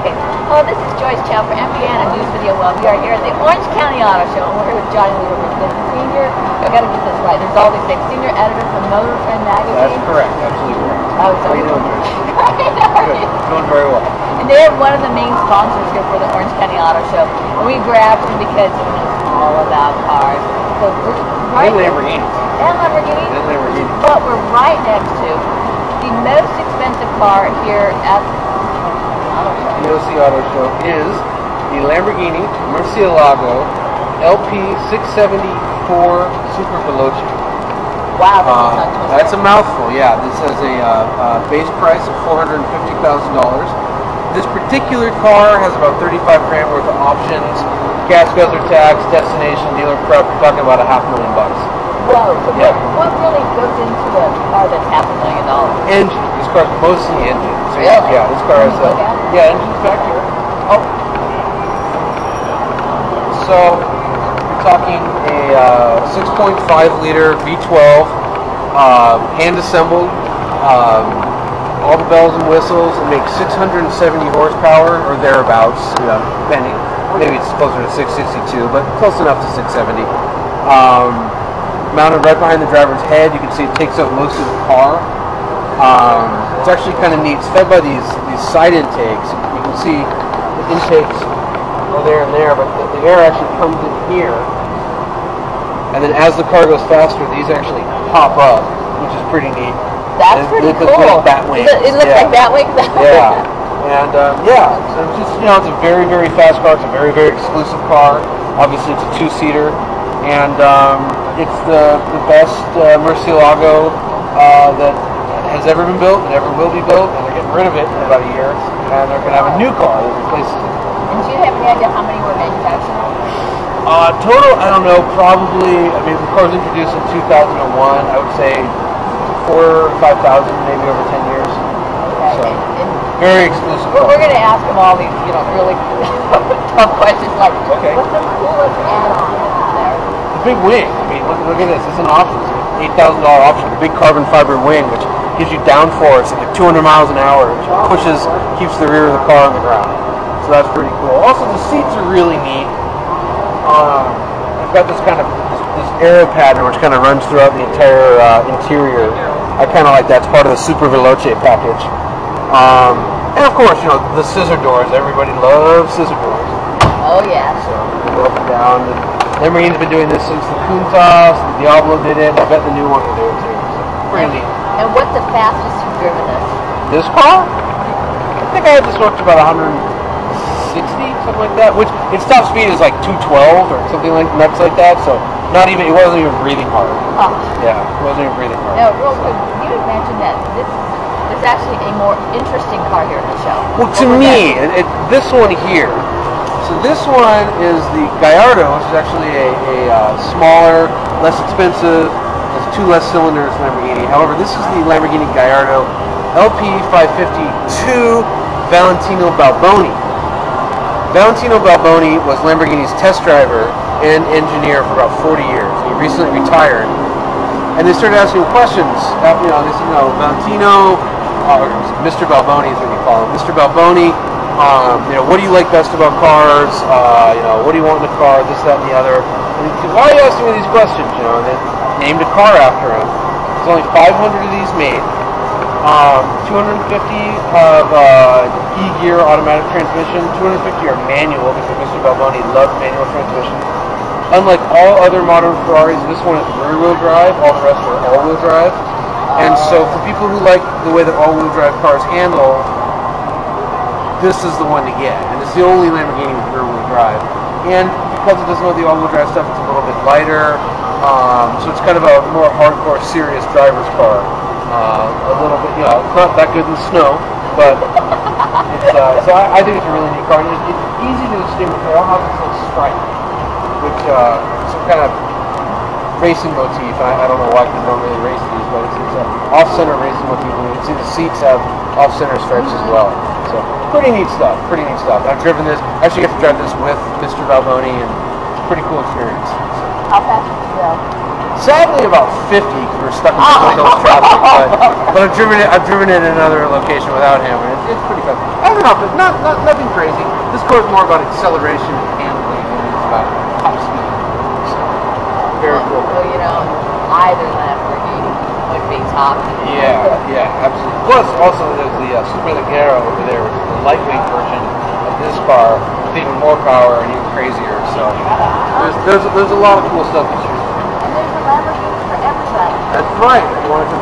Okay. Hello, this is Joyce Chow for MBN News Video. Well, we are here at the Orange County Auto Show, and we're here with Johnny Lieberman, the senior. I got to get this right. There's all these things. Senior editor from Motor Trend magazine. That's correct. Absolutely correct. Oh, so how you doing, Joyce? Good. Doing very well. And they're one of the main sponsors here for the Orange County Auto Show. And we grabbed them because it was all about cars. So we're right And Lamborghini. And Lamborghini. And Lamborghini. But we're right next to the most expensive car here at the OC Auto Show is the Lamborghini Murcielago LP674 Super Veloce. Wow, that's a mouthful. Yeah, this has a base price of $450,000. This particular car has about 35 grand worth of options, gas guzzler tax, destination, dealer prep. We're talking about $500,000. Whoa! So yeah. What really goes into a car that's $500,000? Engine. This car's mostly engine. So really? Yeah, this car has engine's back here. Oh. So we're talking a 6.5 liter V12, hand assembled, all the bells and whistles. It makes 670 horsepower or thereabouts. Depending. Maybe it's closer to 662, but close enough to 670. Mounted right behind the driver's head. You can see it takes up most of the car. It's actually kind of neat. It's fed by these side intakes. You can see the intakes are there and there, but the air actually comes in here. And then as the car goes faster, these actually pop up, which is pretty neat. That's pretty cool. Like bat wings. It looks like bat wings? Yeah. And so it's just, it's a very, very fast car. It's a very, very exclusive car. Obviously, it's a two-seater. And it's the best Murcielago that has ever been built and ever will be built, and they're getting rid of it in about a year, and they're going to have a new car that replaces it. And do you have any idea how many were manufactured? Total, I don't know, probably, the car was introduced in 2001, I would say 4,000 or 5,000 maybe over 10 years. Okay. So, very exclusive. We're going to ask them all these, really tough questions like, what's the coolest add-on there? The big wing. Look at this. It's an option. It's an $8,000 option. The big carbon fiber wing, which gives you downforce at like 200 miles an hour, which keeps the rear of the car on the ground. So that's pretty cool. Also, the seats are really neat. It's got this kind of this arrow pattern, which kind of runs throughout the entire interior. I kind of like that. It's part of the Super Veloce package. And of course, the scissor doors. Everybody loves scissor doors. Oh yeah. So go up and down. Lamborghini's been doing this since the Countach, the Diablo did it. I bet the new one will do it too. So pretty neat. And what's the fastest you've driven this? This car? I think I had this up to about 160, something like that. Which its top speed is like 212 or something like nuts like that. So it wasn't even breathing hard. Oh. Yeah, it wasn't even breathing hard. Now, real quick, you had mentioned that this is actually a more interesting car here at the show. Well, to me, this one here. So this one is the Gallardo, which is actually a smaller, less expensive, has 2 less cylinders than Lamborghini. However, this is the Lamborghini Gallardo LP552 Valentino Balboni. Valentino Balboni was Lamborghini's test driver and engineer for about 40 years. He recently retired. And they started asking questions. They said, Valentino, or Mr. Balboni is what you call him. Mr. Balboni, what do you like best about cars? What do you want in a car? This, that, and the other. And he said, why are you asking me these questions? And they named a car after him. There's only 500 of these made. 250 have E-gear automatic transmission. 250 are manual because Mr. Balboni loves manual transmission. Unlike all other modern Ferraris, this one is rear-wheel drive. All the rest are all-wheel drive. And so for people who like the way that all-wheel drive cars handle, this is the one to get. And it's the only Lamborghini with rear-wheel drive. And because it doesn't have the all-wheel drive stuff, it's a little bit lighter. So it's kind of a more hardcore, serious driver's car. A little bit, it's not that good in the snow, but it's, so I think it's a really neat car. And it's easy to distinguish. They all have this little stripe, which some kind of racing motif. I don't know why people don't really race these, but it's an off-center racing motif. And you can see the seats have off-center stripes as well. So pretty neat stuff. I've driven this. I actually get to drive this with Mr. Balboni, and it's a pretty cool experience. So. How fast did you go? Sadly, about 50. we're stuck in Beverly Hills traffic. But I've driven it in another location without him, and it's pretty fast. I don't know, but nothing crazy. This car is more about acceleration and handling than it's about top speed. So, very cool. So, you know, either Lamborghini would be top. Yeah, absolutely. Plus, also there's the Super Leggero over there, which is the lightweight version of this car with even more power and even crazier. So there's a lot of cool stuff to choose from. And there's a Lamborghini for everybody. That's right. If you want to